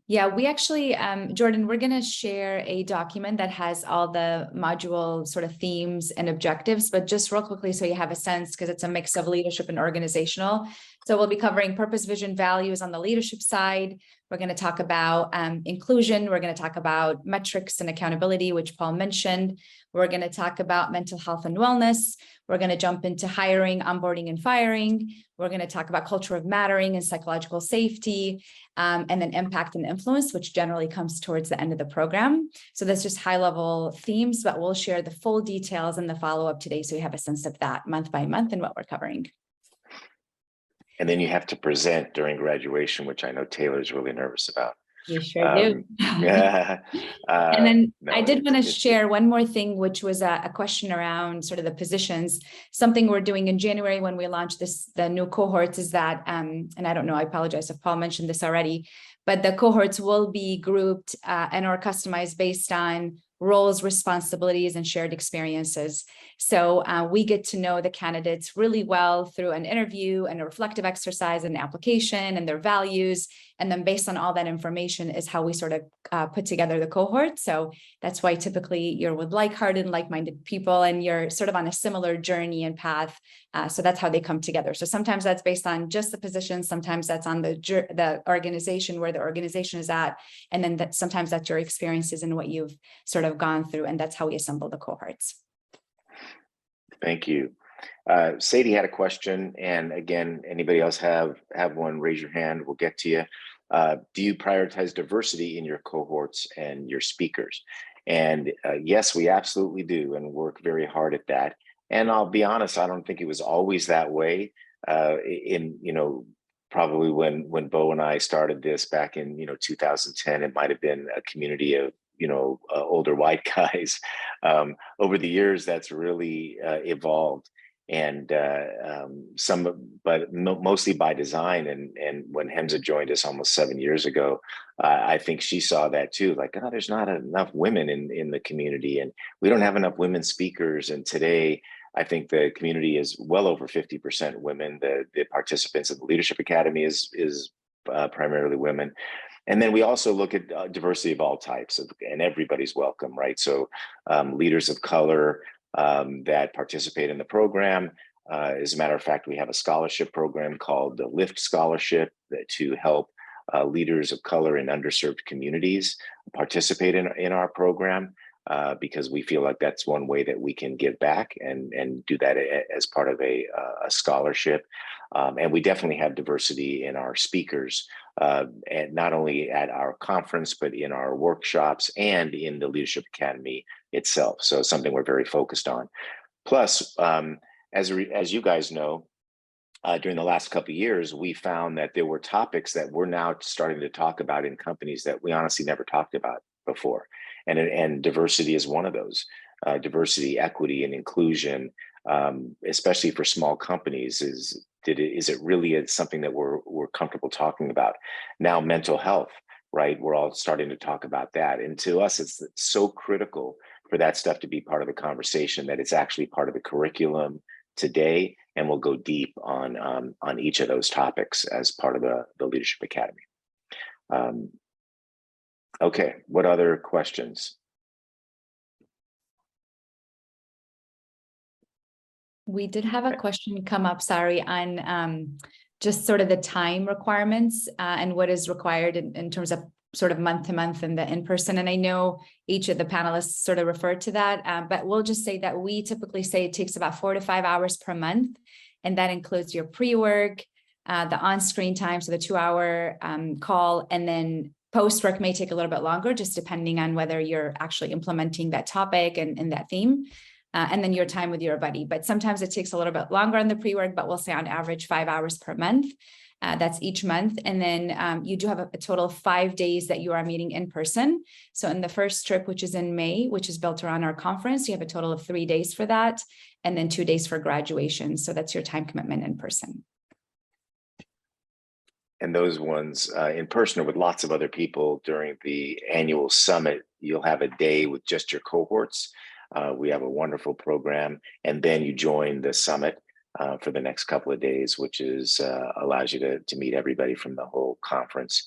Yeah, we actually, Jordan, we're going to share a document that has all the module sort of themes and objectives, but just real quickly so you have a sense, because it's a mix of leadership and organizational. So we'll be covering purpose, vision, values on the leadership side. We're going to talk about inclusion. We're going to talk about metrics and accountability, which Paul mentioned. We're going to talk about mental health and wellness. We're going to jump into hiring, onboarding, and firing. We're going to talk about culture of mattering and psychological safety, and then impact and influence, which generally comes towards the end of the program. So that's just high-level themes, but we'll share the full details in the follow-up today so you have a sense of that month by month and what we're covering. And then you have to present during graduation, which I know Taylor's really nervous about. You sure do. Yeah. And then I did want to share one more thing, which was a question around sort of the positions. Something we're doing in January when we launched the new cohorts is that, and I don't know, I apologize if Paul mentioned this already, but the cohorts will be grouped and or customized based on roles, responsibilities, and shared experiences. So we get to know the candidates really well through an interview and a reflective exercise and application and their values. And then based on all that information is how we sort of put together the cohort. So that's why typically you're with like-hearted and like-minded people, and you're sort of on a similar journey and path. So that's how they come together. So sometimes that's based on just the position. Sometimes that's on the organization, where the organization is at. And then sometimes that's your experiences and what you've sort of gone through. And that's how we assemble the cohorts. Thank you. Sadie had a question, and again, anybody else have one, raise your hand, we'll get to you. Do you prioritize diversity in your cohorts and your speakers? And yes, we absolutely do, and work very hard at that. And I'll be honest, I don't think it was always that way. Probably when Bo and I started this back in 2010, it might have been a community of older white guys. Over the years, that's really evolved, and mostly by design. And when Hamza joined us almost 7 years ago, I think she saw that too. Like, oh, there's not enough women in the community, and we don't have enough women speakers. And today, I think the community is well over 50% women. The participants of the Leadership Academy is primarily women. And then we also look at diversity of all types, and everybody's welcome, right? So leaders of color that participate in the program. As a matter of fact, we have a scholarship program called the LIFT Scholarship to help leaders of color in underserved communities participate in our program, because we feel like that's one way that we can give back and do that as part of a scholarship. And we definitely have diversity in our speakers, and not only at our conference, but in our workshops and in the Leadership Academy itself. So it's something we're very focused on. Plus, as you guys know, during the last couple of years, we found that there were topics that we're now starting to talk about in companies that we honestly never talked about before. And diversity is one of those. Diversity, equity, and inclusion, especially for small companies, is it really something that we're comfortable talking about? Now, mental health, right? We're all starting to talk about that. And to us, it's so critical for that stuff to be part of the conversation that it's actually part of the curriculum today. And we'll go deep on each of those topics as part of the Leadership Academy. Okay, what other questions? We did have a question come up, sorry, on just sort of the time requirements and what is required in terms of sort of month to month and the in-person. And I know each of the panelists sort of referred to that, but we'll just say that we typically say it takes about 4 to 5 hours per month. And that includes your pre-work, the on-screen time, so the 2-hour call, and then Post-work may take a little bit longer, just depending on whether you're actually implementing that topic and that theme. And then your time with your buddy. But sometimes it takes a little bit longer on the pre-work, but we'll say on average 5 hours per month. That's each month. And then you do have a total of 5 days that you are meeting in person. So in the first trip, which is in May, which is built around our conference, you have a total of 3 days for that. And then 2 days for graduation. So that's your time commitment in person. And those ones in person or with lots of other people during the annual summit, you'll have a day with just your cohorts. We have a wonderful program, and then you join the summit for the next couple of days, which is allows you to meet everybody from the whole conference.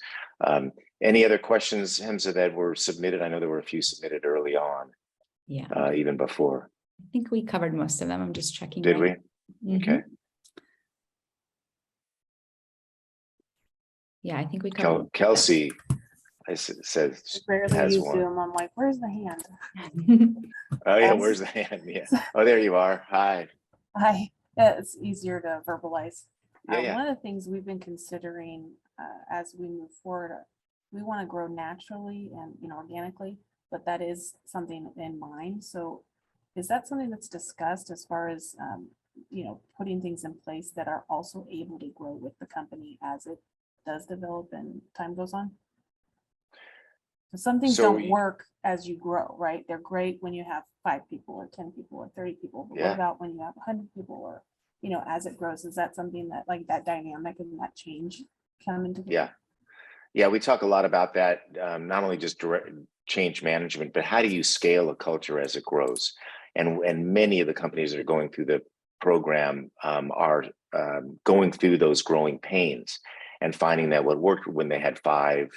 Any other questions, Hamza, that were submitted? I know there were a few submitted early on, even before. I think we covered most of them. I'm just checking. Did right. we? Okay. Yeah, I think we covered. Kelsey says Rarely has use one. Zoom. I'm like, where's the hand? Oh yeah, Yes. where's the hand? Yeah. Oh, there you are. Hi. Hi. It's easier to verbalize. Yeah. One of the things we've been considering as we move forward, we want to grow naturally and organically, but that is something in mind. So, is that something that's discussed as far as putting things in place that are also able to grow with the company as it does develop and time goes on? Some things don't work as you grow, right? They're great when you have 5 people or 10 people or 30 people, but what about when you have 100 people or, as it grows? Is that something that like that dynamic and that change come into the Yeah, we talk a lot about that, not only just direct change management, but how do you scale a culture as it grows? And many of the companies that are going through the program are going through those growing pains and finding that what worked when they had 5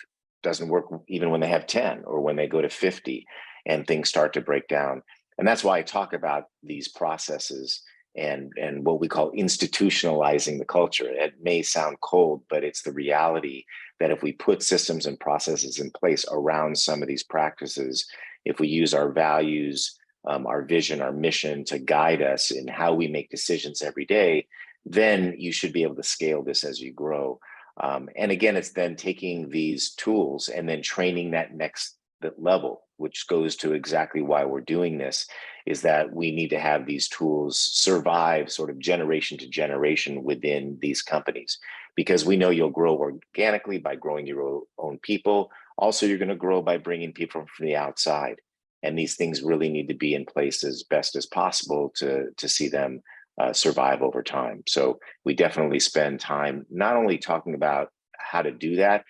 doesn't work even when they have 10 or when they go to 50 and things start to break down. And that's why I talk about these processes and what we call institutionalizing the culture. It may sound cold, but it's the reality that if we put systems and processes in place around some of these practices, if we use our values, our vision, our mission to guide us in how we make decisions every day, then you should be able to scale this as you grow. And again, it's then taking these tools and then training that next level, which goes to exactly why we're doing this, is that we need to have these tools survive sort of generation to generation within these companies, because we know you'll grow organically by growing your own people. Also, you're going to grow by bringing people from the outside. And these things really need to be in place as best as possible to see them survive over time. So we definitely spend time not only talking about how to do that,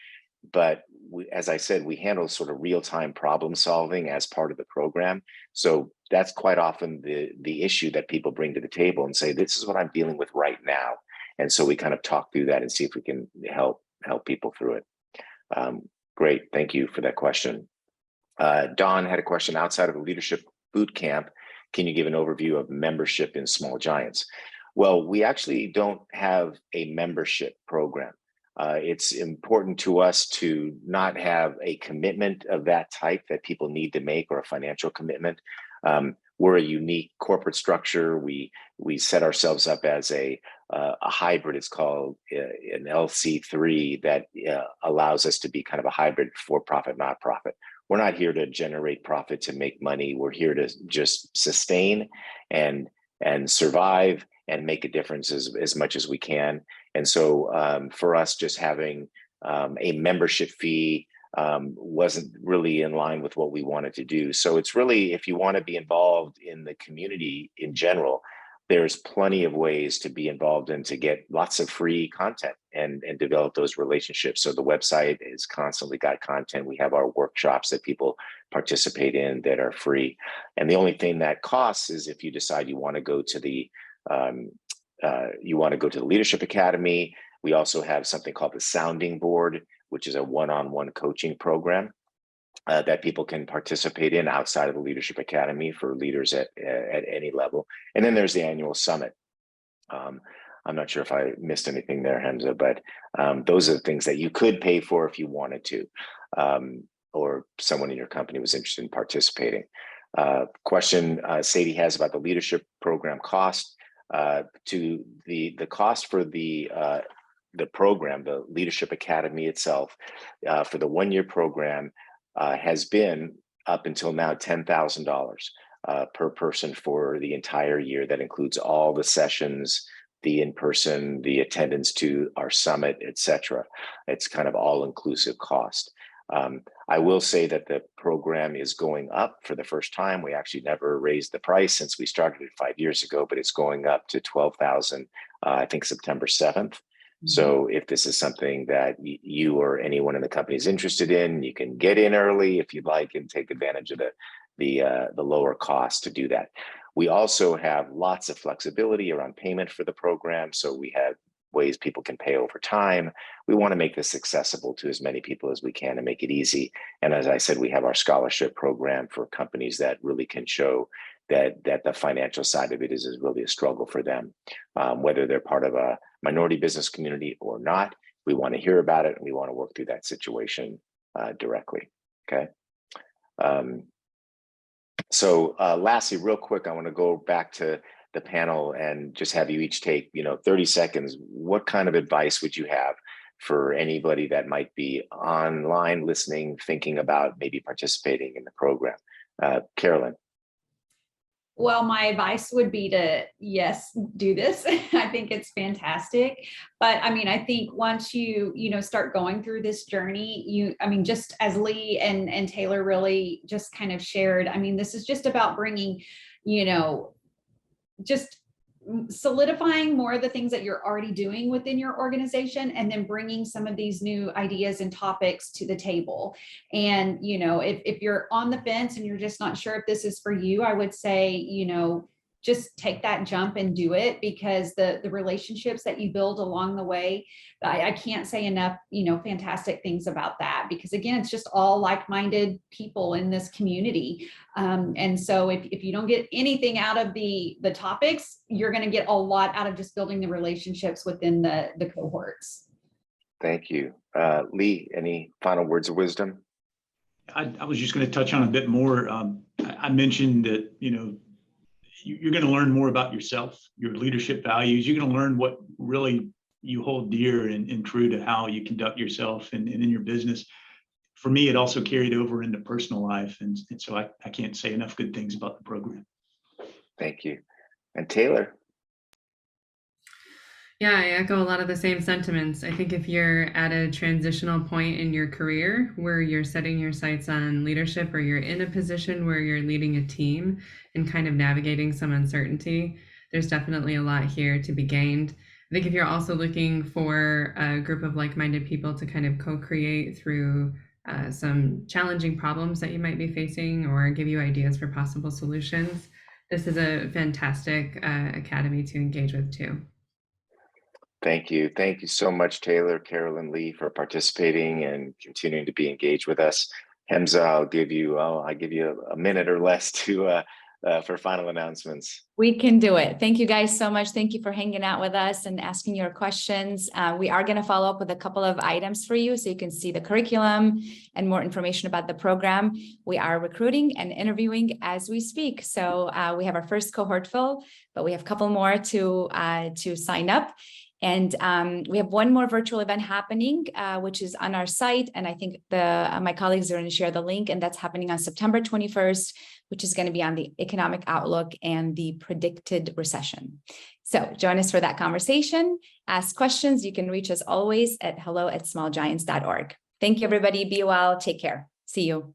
but as I said, we handle sort of real-time problem solving as part of the program. So that's quite often the issue that people bring to the table and say, this is what I'm dealing with right now. And so we kind of talk through that and see if we can help people through it. Great, thank you for that question. Don had a question: outside of the leadership boot camp, can you give an overview of membership in Small Giants? Well, we actually don't have a membership program. It's important to us to not have a commitment of that type that people need to make, or a financial commitment. We're a unique corporate structure. We set ourselves up as a hybrid. It's called an LC3 that allows us to be kind of a hybrid for-profit, not-profit. We're not here to generate profit to make money. We're here to just sustain and survive and make a difference as much as we can. And so for us, just having a membership fee wasn't really in line with what we wanted to do. So it's really, if you want to be involved in the community in general, there's plenty of ways to be involved and to get lots of free content and develop those relationships. So the website is constantly got content. We have our workshops that people participate in that are free. And the only thing that costs is if you decide you want to go to the Leadership Academy. We also have something called the Sounding Board, which is a one-on-one coaching program that people can participate in outside of the Leadership Academy for leaders at any level. And then there's the annual summit. I'm not sure if I missed anything there, Hamza, but those are the things that you could pay for if you wanted to, or someone in your company was interested in participating. Question Sadie has about the leadership program cost. To the cost for the the program, the Leadership Academy itself, for the 1-year program has been up until now $10,000 per person for the entire year. That includes all the sessions, the in-person, the attendance to our summit, etc. It's kind of all-inclusive cost. I will say that the program is going up for the first time. We actually never raised the price since we started it 5 years ago, but it's going up to $12,000, I think September 7th. So if this is something that you or anyone in the company is interested in, you can get in early if you'd like and take advantage of the lower cost to do that. We also have lots of flexibility around payment for the program. So we have ways people can pay over time. We want to make this accessible to as many people as we can and make it easy. And as I said, we have our scholarship program for companies that really can show that the financial side of it is really a struggle for them, whether they're part of a minority business community or not. We want to hear about it and we want to work through that situation directly. Okay. So lastly, real quick, I want to go back to the panel and just have you each take 30 seconds. What kind of advice would you have for anybody that might be online listening, thinking about maybe participating in the program? Carolyn. Well, my advice would be to, yes, do this. I think it's fantastic. But I mean, I think once you start going through this journey, just as Lee and Taylor really just kind of shared, I mean, this is just about bringing, just solidifying more of the things that you're already doing within your organization, and then bringing some of these new ideas and topics to the table. And, if you're on the fence and you're just not sure if this is for you, I would say, just take that jump and do it, because the relationships that you build along the way, I can't say enough, fantastic things about that, because again, it's just all like-minded people in this community. And so if you don't get anything out of the topics, you're going to get a lot out of just building the relationships within the cohorts. Thank you. Lee, any final words of wisdom? I was just going to touch on a bit more. I mentioned that, you're going to learn more about yourself, your leadership values. You're going to learn what really you hold dear and true to how you conduct yourself and in your business. For me, it also carried over into personal life. And so I can't say enough good things about the program. Thank you. And Taylor? Yeah, I echo a lot of the same sentiments. I think if you're at a transitional point in your career where you're setting your sights on leadership, or you're in a position where you're leading a team and kind of navigating some uncertainty, there's definitely a lot here to be gained. I think if you're also looking for a group of like-minded people to kind of co-create through some challenging problems that you might be facing, or give you ideas for possible solutions, this is a fantastic academy to engage with too. Thank you. Thank you so much, Taylor, Carolyn, Lee, for participating and continuing to be engaged with us. Hamza, I'll give you a minute or less to for final announcements. We can do it. Thank you guys so much. Thank you for hanging out with us and asking your questions. We are going to follow up with a couple of items for you so you can see the curriculum and more information about the program. We are recruiting and interviewing as we speak. So we have our first cohort full, but we have a couple more to sign up. And we have one more virtual event happening, which is on our site. And I think my colleagues are going to share the link, and that's happening on September 21st, which is going to be on the economic outlook and the predicted recession. So join us for that conversation. Ask questions. You can reach us always at hello@smallgiants.org. Thank you, everybody. Be well. Take care. See you.